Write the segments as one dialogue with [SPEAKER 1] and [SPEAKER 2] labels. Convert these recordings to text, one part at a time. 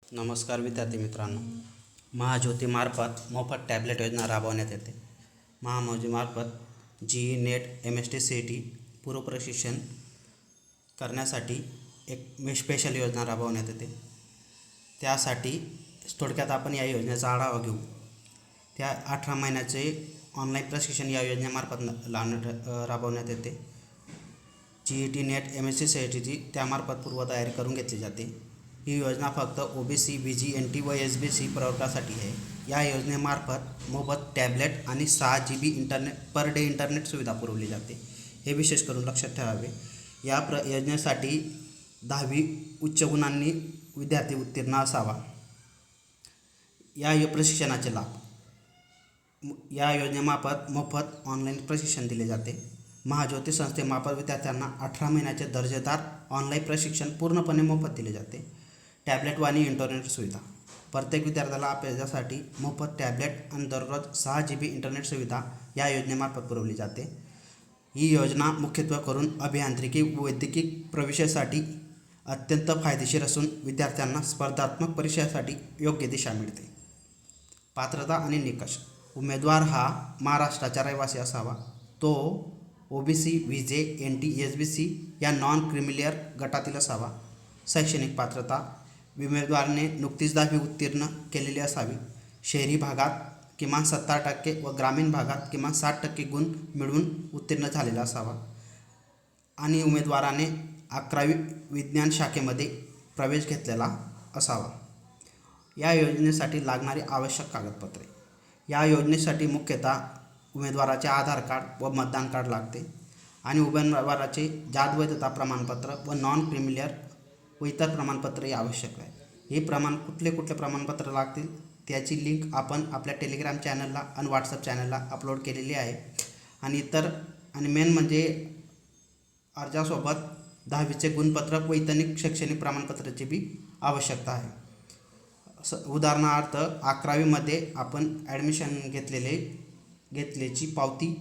[SPEAKER 1] नमस्कार विद्यार्थी मित्रांनो, महाज्योतीमार्फत मोफत टॅबलेट योजना राबवण्यात येते। महाज्योतीमार्फत जी नेट MST CET पूर्व प्रशिक्षण करण्यासाठी एक स्पेशल योजना राबवण्यात येते। त्यासाठी थोडक्यात आपण या योजनेचा आढावा घेऊ। त्या 18 महिन्याचे ऑनलाईन प्रशिक्षण या योजनेमार्फत राबवण्यात येते। GET नेट MST CETची त्यामार्फत पूर्वतयारी करून घेतली जाते। ही योजना फक्त OBC BG NT व SBC प्रवर्गासाठी आहे। या योजनेमार्फत मोफत टॅबलेट आणि 6 GB internet per day internet सुविधा पुरवली जाते। हे विशेष करून लक्षात ठेवावे। या योजनेसाठी 10वी उच्च गुणांनी विद्यार्थी उत्तीर्ण असावा। या प्रशिक्षणाचे लाभ, या योजनेमार्फत मोफत ऑनलाईन प्रशिक्षण दिले जाते। महाज्योती संस्थेमार्फत विद्यार्थ्यांना 18 महिन्याचे दर्जेदार ऑनलाईन प्रशिक्षण पूर्णपणे मोफत दिले जाते। टॅबलेट आणि इंटरनेट सुविधा, प्रत्येक विद्यार्थ्याला अभ्यासासाठी मोफत टॅबलेट आणि दररोज 6 GB इंटरनेट सुविधा या योजनेमार्फत पुरवली जाते। ही योजना मुख्यत्वे करून अभियांत्रिकी व वैद्यकीय प्रवेशासाठी अत्यंत फायदेशीर असून विद्यार्थ्यांना स्पर्धात्मक परीक्षेसाठी योग्य दिशा मिळते। पात्रता आणि निकष, उमेदवार हा महाराष्ट्राचा रहिवासी असावा। तो OBC VJ NT SBC या नॉन क्रिमिलियर गटातील असावा। शैक्षणिक पात्रता, उमेदवाराने नुकतीच 10वी उत्तीर्ण केलेली असावी। शहरी भागात किमान 70% व ग्रामीण भागात किमान 60% गुण मिळवून उत्तीर्ण झालेला असावा आणि उमेदवाराने 11वी विज्ञान शाखेमध्ये प्रवेश घेतलेला असावा। या योजनेसाठी लागणारी आवश्यक कागदपत्रे, या योजनेसाठी मुख्यतः उमेदवाराचे आधार कार्ड व मतदान कार्ड लागते आणि उमेदवाराचे जात वैधता प्रमाणपत्र व नॉन क्रिमिलियर व इतर प्रमाणपत्रही आवश्यक आहे। हे कुठले प्रमाणपत्र लागतील त्याची लिंक आपण आपल्या टेलिग्राम चॅनलला आणि व्हॉट्सअप चॅनलला अपलोड केलेली आहे। आणि मेन म्हणजे अर्जासोबत 10वीचे गुणपत्रक व इतर शैक्षणिक प्रमाणपत्राची बी आवश्यकता आहे। उदाहरणार्थ 11वीमध्ये आपण ॲडमिशन घेतल्याची पावती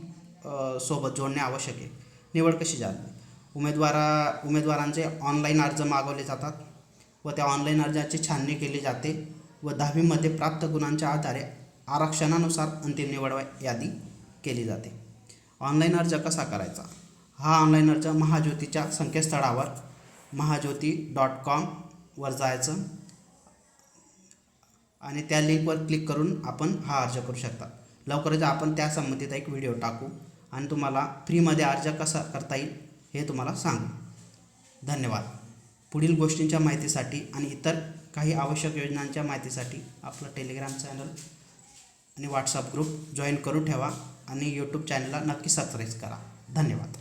[SPEAKER 1] सोबत जोडणे आवश्यक आहे। निवड कशी झाली, उमेदवारांचे ऑनलाईन अर्ज मागवले जातात व त्या ऑनलाईन अर्जाची छाननी केली जाते व 10वीमध्ये प्राप्त गुणांच्या आधारे आरक्षणानुसार अंतिम निवड यादी केली जाते। ऑनलाईन अर्ज कसा करायचा, हा ऑनलाईन अर्ज महाज्योतीच्या संकेतस्थळावर महाज्योती.com वर जायचं आणि त्या लिंकवर क्लिक करून आपण हा अर्ज करू शकता। लवकरच आपण त्या संबंधित एक व्हिडिओ टाकू आणि तुम्हाला फ्रीमध्ये अर्ज कसा करता येईल हे तुम्हाला सांगू। धन्यवाद। पुढील गोष्टींच्या माहितीसाठी आणि इतर काही आवश्यक योजनांच्या माहितीसाठी आपलं टेलिग्राम चॅनल आणि व्हॉट्सअप ग्रुप जॉईन करून ठेवा आणि यूट्यूब चॅनलला नक्की सबस्क्राईब करा। धन्यवाद।